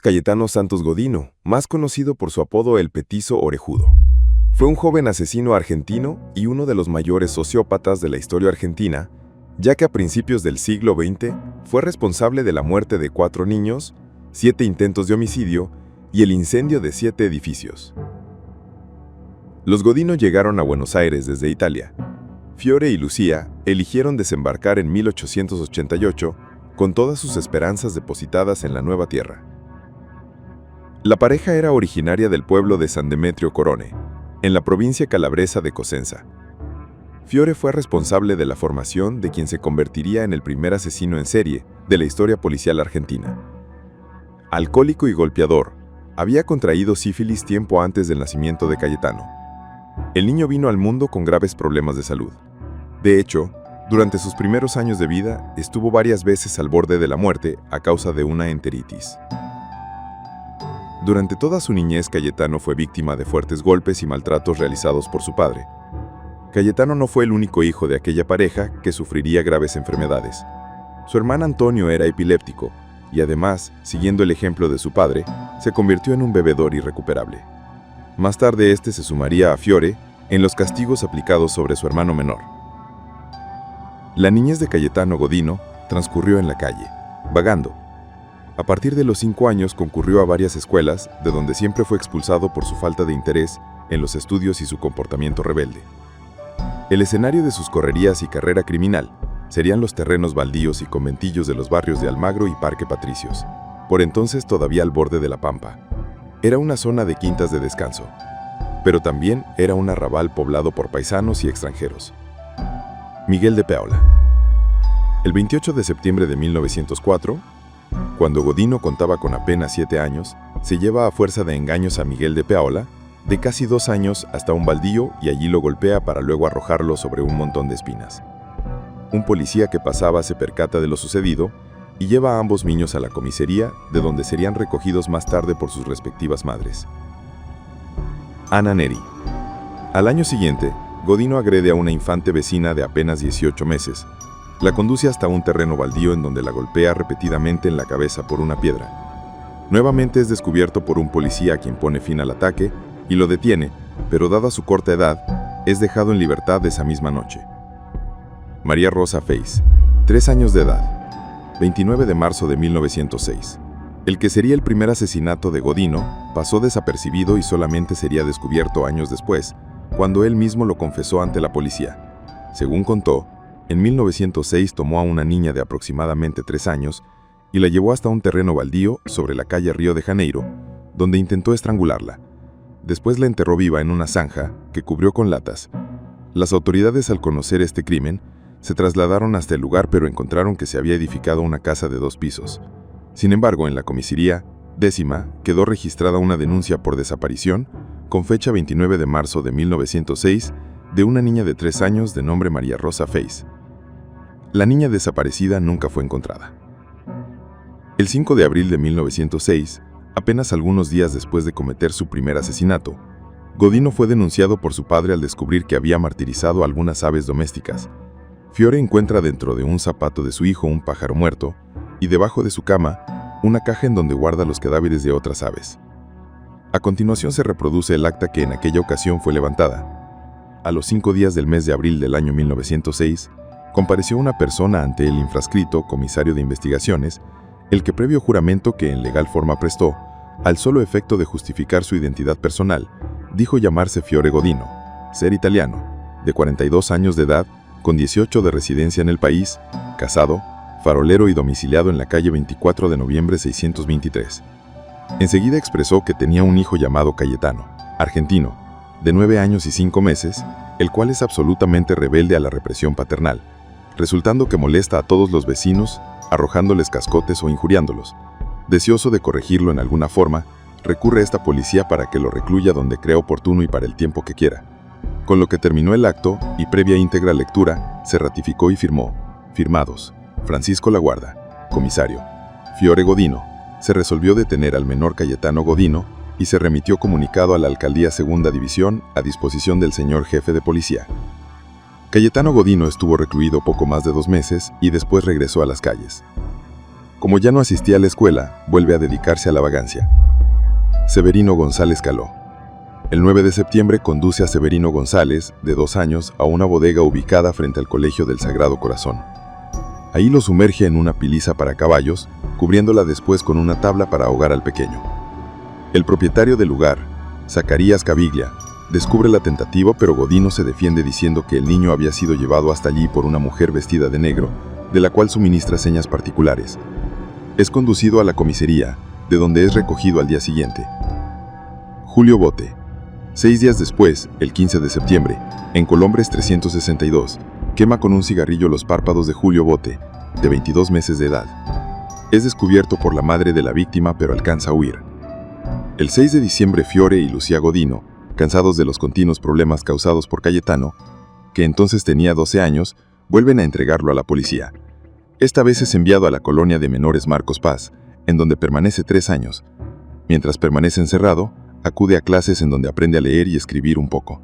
Cayetano Santos Godino, más conocido por su apodo El Petizo Orejudo. Fue un joven asesino argentino y uno de los mayores sociópatas de la historia argentina, ya que a principios del siglo XX fue responsable de la muerte de 4 niños, 7 intentos de homicidio y el incendio de 7 edificios. Los Godino llegaron a Buenos Aires desde Italia. Fiore y Lucía eligieron desembarcar en 1888 con todas sus esperanzas depositadas en la nueva tierra. La pareja era originaria del pueblo de San Demetrio Corone, en la provincia calabresa de Cosenza. Fiore fue responsable de la formación de quien se convertiría en el primer asesino en serie de la historia policial argentina. Alcohólico y golpeador, había contraído sífilis tiempo antes del nacimiento de Cayetano. El niño vino al mundo con graves problemas de salud. De hecho, durante sus primeros años de vida, estuvo varias veces al borde de la muerte a causa de una enteritis. Durante toda su niñez, Cayetano fue víctima de fuertes golpes y maltratos realizados por su padre. Cayetano no fue el único hijo de aquella pareja que sufriría graves enfermedades. Su hermano Antonio era epiléptico y además, siguiendo el ejemplo de su padre, se convirtió en un bebedor irrecuperable. Más tarde este se sumaría a Fiore en los castigos aplicados sobre su hermano menor. La niñez de Cayetano Godino transcurrió en la calle, vagando. A partir de los 5 años concurrió a varias escuelas, de donde siempre fue expulsado por su falta de interés en los estudios y su comportamiento rebelde. El escenario de sus correrías y carrera criminal serían los terrenos baldíos y conventillos de los barrios de Almagro y Parque Patricios, por entonces todavía al borde de la Pampa. Era una zona de quintas de descanso, pero también era un arrabal poblado por paisanos y extranjeros. Miguel de Paola. El 28 de septiembre de 1904, cuando Godino contaba con apenas 7 años, se lleva a fuerza de engaños a Miguel de Paola, de casi 2 años, hasta un baldío y allí lo golpea para luego arrojarlo sobre un montón de espinas. Un policía que pasaba se percata de lo sucedido y lleva a ambos niños a la comisaría, de donde serían recogidos más tarde por sus respectivas madres. Ana Neri. Al año siguiente, Godino agrede a una infante vecina de apenas 18 meses. La conduce hasta un terreno baldío en donde la golpea repetidamente en la cabeza por una piedra. Nuevamente es descubierto por un policía a quien pone fin al ataque y lo detiene, pero dada su corta edad, es dejado en libertad esa misma noche. María Rosa Feis, 3 años de edad, 29 de marzo de 1906. El que sería el primer asesinato de Godino pasó desapercibido y solamente sería descubierto años después, cuando él mismo lo confesó ante la policía. Según contó, en 1906 tomó a una niña de aproximadamente 3 años y la llevó hasta un terreno baldío sobre la calle Río de Janeiro, donde intentó estrangularla. Después la enterró viva en una zanja que cubrió con latas. Las autoridades, al conocer este crimen, se trasladaron hasta el lugar, pero encontraron que se había edificado una casa de 2 pisos. Sin embargo, en la comisaría 10ª quedó registrada una denuncia por desaparición con fecha 29 de marzo de 1906 de una niña de 3 años de nombre María Rosa Feis. La niña desaparecida nunca fue encontrada. El 5 de abril de 1906, apenas algunos días después de cometer su primer asesinato, Godino fue denunciado por su padre al descubrir que había martirizado algunas aves domésticas. Fiore encuentra dentro de un zapato de su hijo un pájaro muerto y debajo de su cama una caja en donde guarda los cadáveres de otras aves. A continuación se reproduce el acta que en aquella ocasión fue levantada. A los 5 días del mes de abril del año 1906, compareció una persona ante el infrascrito comisario de investigaciones, el que previo juramento que en legal forma prestó, al solo efecto de justificar su identidad personal, dijo llamarse Fiore Godino, ser italiano, de 42 años de edad, con 18 de residencia en el país, casado, farolero y domiciliado en la calle 24 de noviembre 623. Enseguida expresó que tenía un hijo llamado Cayetano, argentino, de 9 años y 5 meses, el cual es absolutamente rebelde a la represión paternal, resultando que molesta a todos los vecinos, arrojándoles cascotes o injuriándolos. Deseoso de corregirlo en alguna forma, recurre a esta policía para que lo recluya donde crea oportuno y para el tiempo que quiera. Con lo que terminó el acto y previa íntegra lectura, se ratificó y firmó. Firmados: Francisco Laguarda, comisario. Fiore Godino. Se resolvió detener al menor Cayetano Godino y se remitió comunicado a la Alcaldía Segunda División a disposición del señor jefe de policía. Cayetano Godino estuvo recluido poco más de 2 meses y después regresó a las calles. Como ya no asistía a la escuela, vuelve a dedicarse a la vagancia. Severino González Caló. El 9 de septiembre conduce a Severino González, de 2 años, a una bodega ubicada frente al Colegio del Sagrado Corazón. Ahí lo sumerge en una piliza para caballos, cubriéndola después con una tabla para ahogar al pequeño. El propietario del lugar, Zacarías Caviglia, descubre la tentativa, pero Godino se defiende diciendo que el niño había sido llevado hasta allí por una mujer vestida de negro, de la cual suministra señas particulares. Es conducido a la comisaría, de donde es recogido al día siguiente. Julio Bote. 6 días después, el 15 de septiembre, en Colombres 362, quema con un cigarrillo los párpados de Julio Bote, de 22 meses de edad. Es descubierto por la madre de la víctima, pero alcanza a huir. El 6 de diciembre, Fiore y Lucía Godino, cansados de los continuos problemas causados por Cayetano, que entonces tenía 12 años, vuelven a entregarlo a la policía. Esta vez es enviado a la colonia de menores Marcos Paz, en donde permanece 3 años. Mientras permanece encerrado, acude a clases en donde aprende a leer y escribir un poco.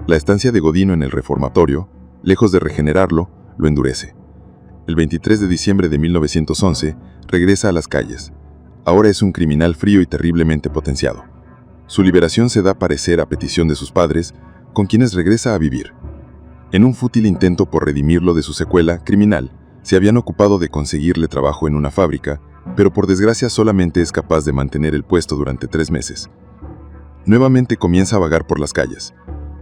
La estancia de Godino en el reformatorio, lejos de regenerarlo, lo endurece. El 23 de diciembre de 1911, regresa a las calles. Ahora es un criminal frío y terriblemente potenciado. Su liberación se da a parecer a petición de sus padres, con quienes regresa a vivir. En un fútil intento por redimirlo de su secuela criminal, se habían ocupado de conseguirle trabajo en una fábrica, pero por desgracia solamente es capaz de mantener el puesto durante 3 meses. Nuevamente comienza a vagar por las calles,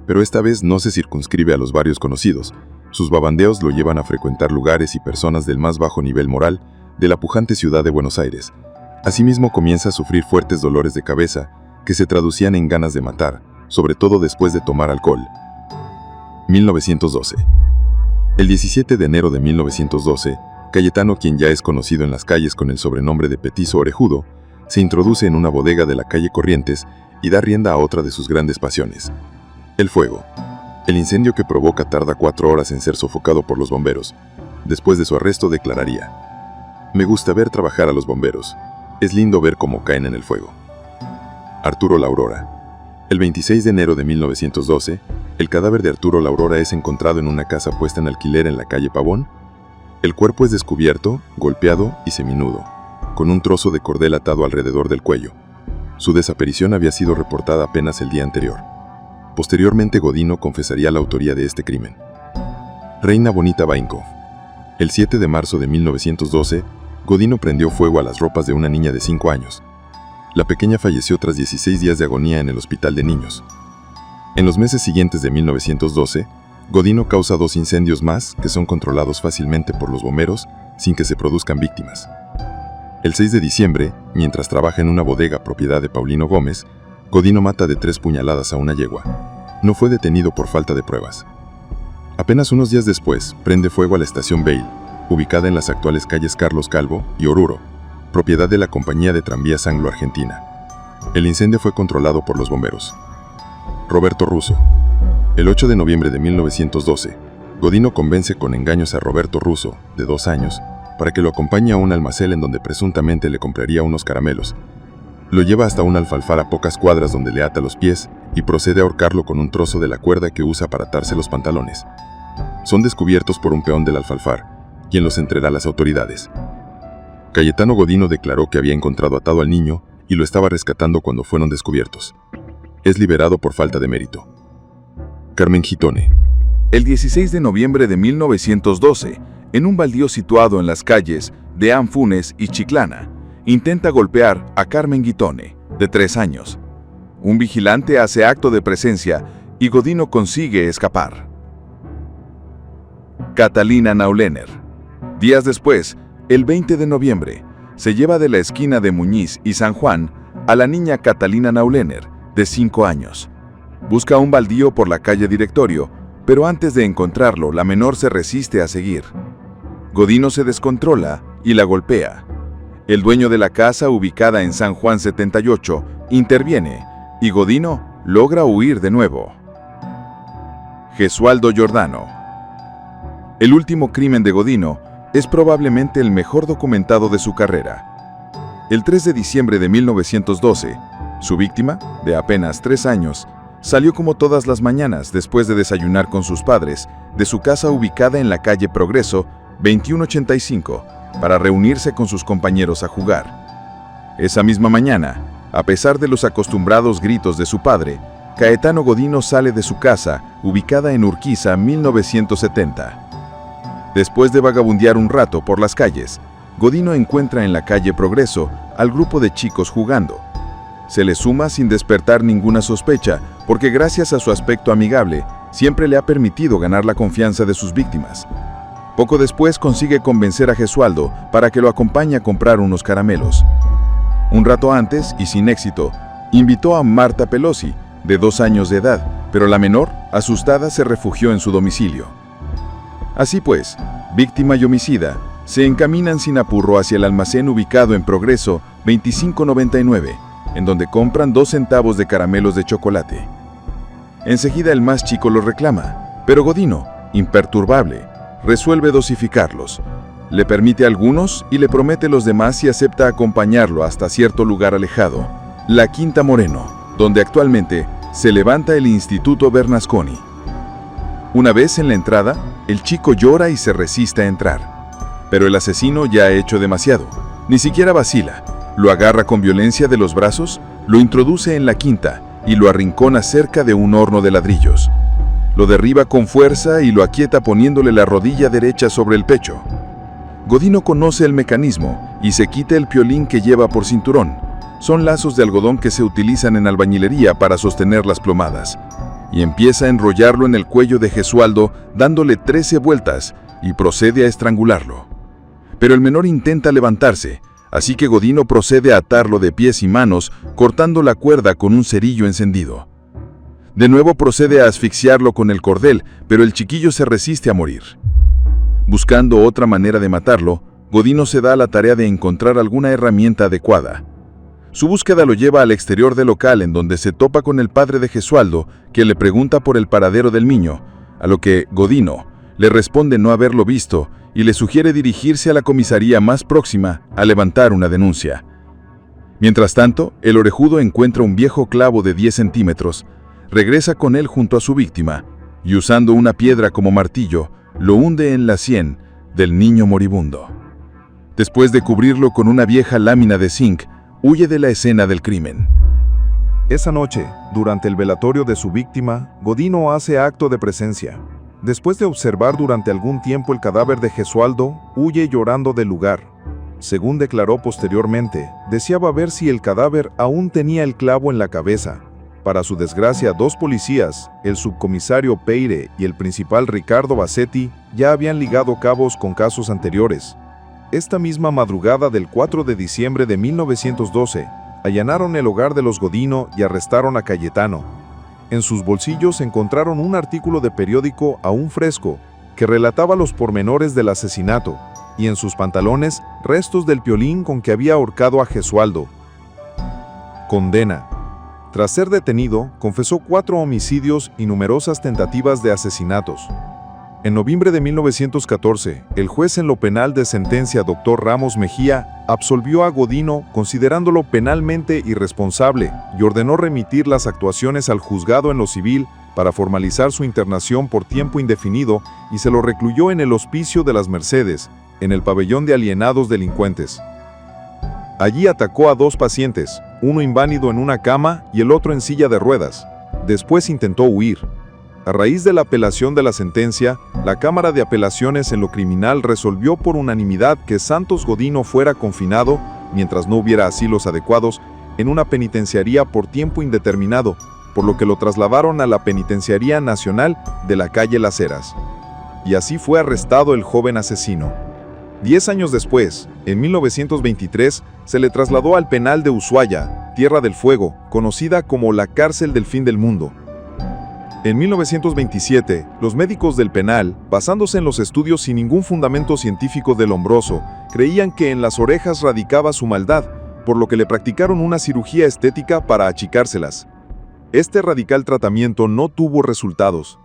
pero esta vez no se circunscribe a los barrios conocidos. Sus babandeos lo llevan a frecuentar lugares y personas del más bajo nivel moral de la pujante ciudad de Buenos Aires. Asimismo comienza a sufrir fuertes dolores de cabeza que se traducían en ganas de matar, sobre todo después de tomar alcohol. 1912. El 17 de enero de 1912, Cayetano, quien ya es conocido en las calles con el sobrenombre de Petizo Orejudo, se introduce en una bodega de la calle Corrientes y da rienda a otra de sus grandes pasiones: el fuego. El incendio que provoca tarda 4 horas en ser sofocado por los bomberos. Después de su arresto declararía: "Me gusta ver trabajar a los bomberos. Es lindo ver cómo caen en el fuego". Arturo Laurora. El 26 de enero de 1912, el cadáver de Arturo Laurora es encontrado en una casa puesta en alquiler en la calle Pavón. El cuerpo es descubierto, golpeado y seminudo, con un trozo de cordel atado alrededor del cuello. Su desaparición había sido reportada apenas el día anterior. Posteriormente, Godino confesaría la autoría de este crimen. Reina Bonita Bainco. El 7 de marzo de 1912, Godino prendió fuego a las ropas de una niña de 5 años. La pequeña falleció tras 16 días de agonía en el hospital de niños. En los meses siguientes de 1912, Godino causa 2 incendios más que son controlados fácilmente por los bomberos sin que se produzcan víctimas. El 6 de diciembre, mientras trabaja en una bodega propiedad de Paulino Gómez, Godino mata de 3 puñaladas a una yegua. No fue detenido por falta de pruebas. Apenas unos días después, prende fuego a la estación Bale, ubicada en las actuales calles Carlos Calvo y Oruro, propiedad de la compañía de tranvías Anglo-Argentina. El incendio fue controlado por los bomberos. Roberto Russo. El 8 de noviembre de 1912, Godino convence con engaños a Roberto Russo, de 2 años, para que lo acompañe a un almacén en donde presuntamente le compraría unos caramelos. Lo lleva hasta un alfalfar a pocas cuadras donde le ata los pies y procede a ahorcarlo con un trozo de la cuerda que usa para atarse los pantalones. Son descubiertos por un peón del alfalfar, quien los entrega a las autoridades. Cayetano Godino declaró que había encontrado atado al niño y lo estaba rescatando cuando fueron descubiertos. Es liberado por falta de mérito. Carmen Gitone. El 16 de noviembre de 1912, en un baldío situado en las calles de Anfunes y Chiclana, intenta golpear a Carmen Gitone, de 3 años. Un vigilante hace acto de presencia y Godino consigue escapar. Catalina Naulener. Días después, el 20 de noviembre, se lleva de la esquina de Muñiz y San Juan a la niña Catalina Naulener, de 5 años. Busca un baldío por la calle Directorio, pero antes de encontrarlo, la menor se resiste a seguir. Godino se descontrola y la golpea. El dueño de la casa, ubicada en San Juan 78, interviene y Godino logra huir de nuevo. Gesualdo Giordano. El último crimen de Godino es probablemente el mejor documentado de su carrera. El 3 de diciembre de 1912, su víctima, de apenas 3 años, salió como todas las mañanas después de desayunar con sus padres de su casa ubicada en la calle Progreso 2185, para reunirse con sus compañeros a jugar. Esa misma mañana, a pesar de los acostumbrados gritos de su padre, Caetano Godino sale de su casa, ubicada en Urquiza, 1970. Después de vagabundear un rato por las calles, Godino encuentra en la calle Progreso al grupo de chicos jugando. Se le suma sin despertar ninguna sospecha, porque gracias a su aspecto amigable, siempre le ha permitido ganar la confianza de sus víctimas. Poco después consigue convencer a Gesualdo para que lo acompañe a comprar unos caramelos. Un rato antes, y sin éxito, invitó a Marta Pelosi, de 2 años de edad, pero la menor, asustada, se refugió en su domicilio. Así pues, víctima y homicida se encaminan sin apuro hacia el almacén ubicado en Progreso 2599, en donde compran 2 centavos de caramelos de chocolate. Enseguida el más chico los reclama, pero Godino, imperturbable, resuelve dosificarlos. Le permite algunos y le promete los demás y acepta acompañarlo hasta cierto lugar alejado, la Quinta Moreno, donde actualmente se levanta el Instituto Bernasconi. Una vez en la entrada, el chico llora y se resiste a entrar. Pero el asesino ya ha hecho demasiado. Ni siquiera vacila. Lo agarra con violencia de los brazos, lo introduce en la quinta y lo arrincona cerca de un horno de ladrillos. Lo derriba con fuerza y lo aquieta poniéndole la rodilla derecha sobre el pecho. Godino conoce el mecanismo y se quita el piolín que lleva por cinturón. Son lazos de algodón que se utilizan en albañilería para sostener las plomadas. Y empieza a enrollarlo en el cuello de Gesualdo, dándole 13 vueltas, y procede a estrangularlo. Pero el menor intenta levantarse, así que Godino procede a atarlo de pies y manos, cortando la cuerda con un cerillo encendido. De nuevo procede a asfixiarlo con el cordel, pero el chiquillo se resiste a morir. Buscando otra manera de matarlo, Godino se da a la tarea de encontrar alguna herramienta adecuada. Su búsqueda lo lleva al exterior del local, en donde se topa con el padre de Gesualdo, que le pregunta por el paradero del niño, a lo que Godino le responde no haberlo visto y le sugiere dirigirse a la comisaría más próxima a levantar una denuncia. Mientras tanto, el orejudo encuentra un viejo clavo de 10 centímetros, regresa con él junto a su víctima y, usando una piedra como martillo, lo hunde en la sien del niño moribundo. Después de cubrirlo con una vieja lámina de zinc, huye de la escena del crimen. Esa noche, durante el velatorio de su víctima, Godino hace acto de presencia. Después de observar durante algún tiempo el cadáver de Gesualdo, huye llorando del lugar. Según declaró posteriormente, deseaba ver si el cadáver aún tenía el clavo en la cabeza. Para su desgracia, 2 policías, el subcomisario Peire y el principal Ricardo Bassetti, ya habían ligado cabos con casos anteriores. Esta misma madrugada del 4 de diciembre de 1912, allanaron el hogar de los Godino y arrestaron a Cayetano. En sus bolsillos encontraron un artículo de periódico aún fresco que relataba los pormenores del asesinato, y en sus pantalones restos del piolín con que había ahorcado a Gesualdo. Condena. Tras ser detenido, confesó 4 homicidios y numerosas tentativas de asesinatos. En noviembre de 1914, el juez en lo penal de sentencia Dr. Ramos Mejía absolvió a Godino considerándolo penalmente irresponsable y ordenó remitir las actuaciones al juzgado en lo civil para formalizar su internación por tiempo indefinido y se lo recluyó en el Hospicio de las Mercedes, en el pabellón de alienados delincuentes. Allí atacó a 2 pacientes, uno inválido en una cama y el otro en silla de ruedas. Después intentó huir. A raíz de la apelación de la sentencia, la Cámara de Apelaciones en lo Criminal resolvió por unanimidad que Santos Godino fuera confinado, mientras no hubiera asilos adecuados, en una penitenciaría por tiempo indeterminado, por lo que lo trasladaron a la Penitenciaría Nacional de la calle Las Heras. Y así fue arrestado el joven asesino. 10 años después, en 1923, se le trasladó al penal de Ushuaia, Tierra del Fuego, conocida como la cárcel del fin del mundo. En 1927, los médicos del penal, basándose en los estudios sin ningún fundamento científico del Lombroso, creían que en las orejas radicaba su maldad, por lo que le practicaron una cirugía estética para achicárselas. Este radical tratamiento no tuvo resultados.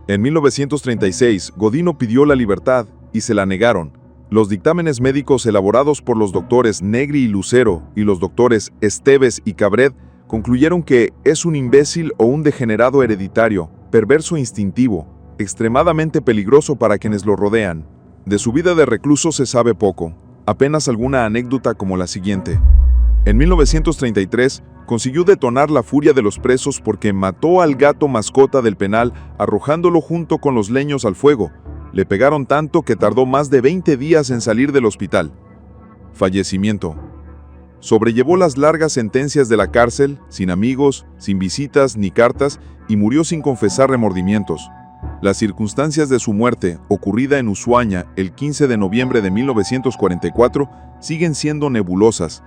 En 1936, Godino pidió la libertad y se la negaron. Los dictámenes médicos elaborados por los doctores Negri y Lucero y los doctores Esteves y Cabred concluyeron que es un imbécil o un degenerado hereditario, perverso e instintivo, extremadamente peligroso para quienes lo rodean. De su vida de recluso se sabe poco. Apenas alguna anécdota como la siguiente. En 1933, consiguió detonar la furia de los presos porque mató al gato mascota del penal arrojándolo junto con los leños al fuego. Le pegaron tanto que tardó más de 20 días en salir del hospital. Fallecimiento. Sobrellevó las largas sentencias de la cárcel, sin amigos, sin visitas ni cartas, y murió sin confesar remordimientos. Las circunstancias de su muerte, ocurrida en Ushuaia el 15 de noviembre de 1944, siguen siendo nebulosas.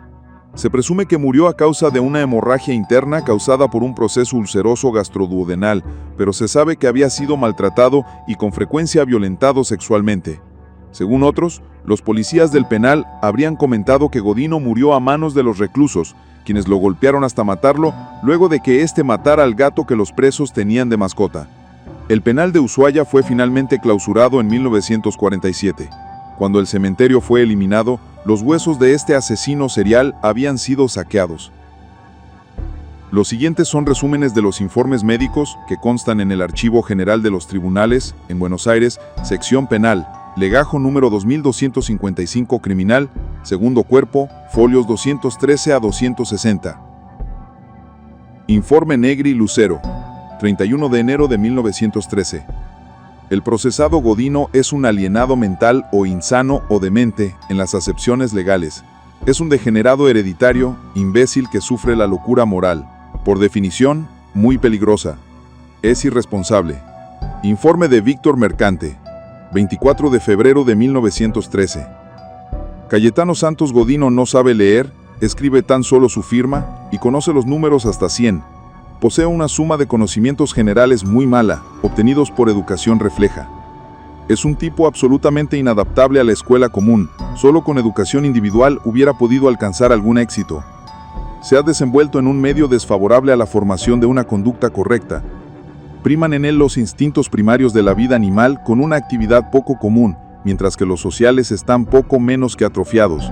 Se presume que murió a causa de una hemorragia interna causada por un proceso ulceroso gastroduodenal, pero se sabe que había sido maltratado y con frecuencia violentado sexualmente. Según otros, los policías del penal habrían comentado que Godino murió a manos de los reclusos, quienes lo golpearon hasta matarlo, luego de que éste matara al gato que los presos tenían de mascota. El penal de Ushuaia fue finalmente clausurado en 1947. Cuando el cementerio fue eliminado, los huesos de este asesino serial habían sido saqueados. Los siguientes son resúmenes de los informes médicos que constan en el Archivo General de los Tribunales, en Buenos Aires, sección penal, legajo número 2255 criminal, segundo cuerpo, folios 213 a 260. Informe Negri Lucero, 31 de enero de 1913. El procesado Godino es un alienado mental o insano o demente en las acepciones legales. Es un degenerado hereditario, imbécil que sufre la locura moral. Por definición, muy peligrosa. Es irresponsable. Informe de Víctor Mercante, 24 de febrero de 1913. Cayetano Santos Godino no sabe leer, escribe tan solo su firma y conoce los números hasta 100. Posee una suma de conocimientos generales muy mala, obtenidos por educación refleja. Es un tipo absolutamente inadaptable a la escuela común, solo con educación individual hubiera podido alcanzar algún éxito. Se ha desenvuelto en un medio desfavorable a la formación de una conducta correcta. Priman en él los instintos primarios de la vida animal con una actividad poco común, mientras que los sociales están poco menos que atrofiados.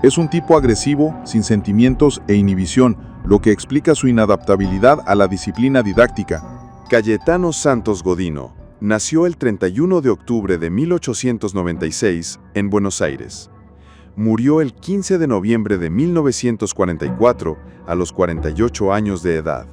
Es un tipo agresivo, sin sentimientos e inhibición, lo que explica su inadaptabilidad a la disciplina didáctica. Cayetano Santos Godino nació el 31 de octubre de 1896 en Buenos Aires. Murió el 15 de noviembre de 1944 a los 48 años de edad.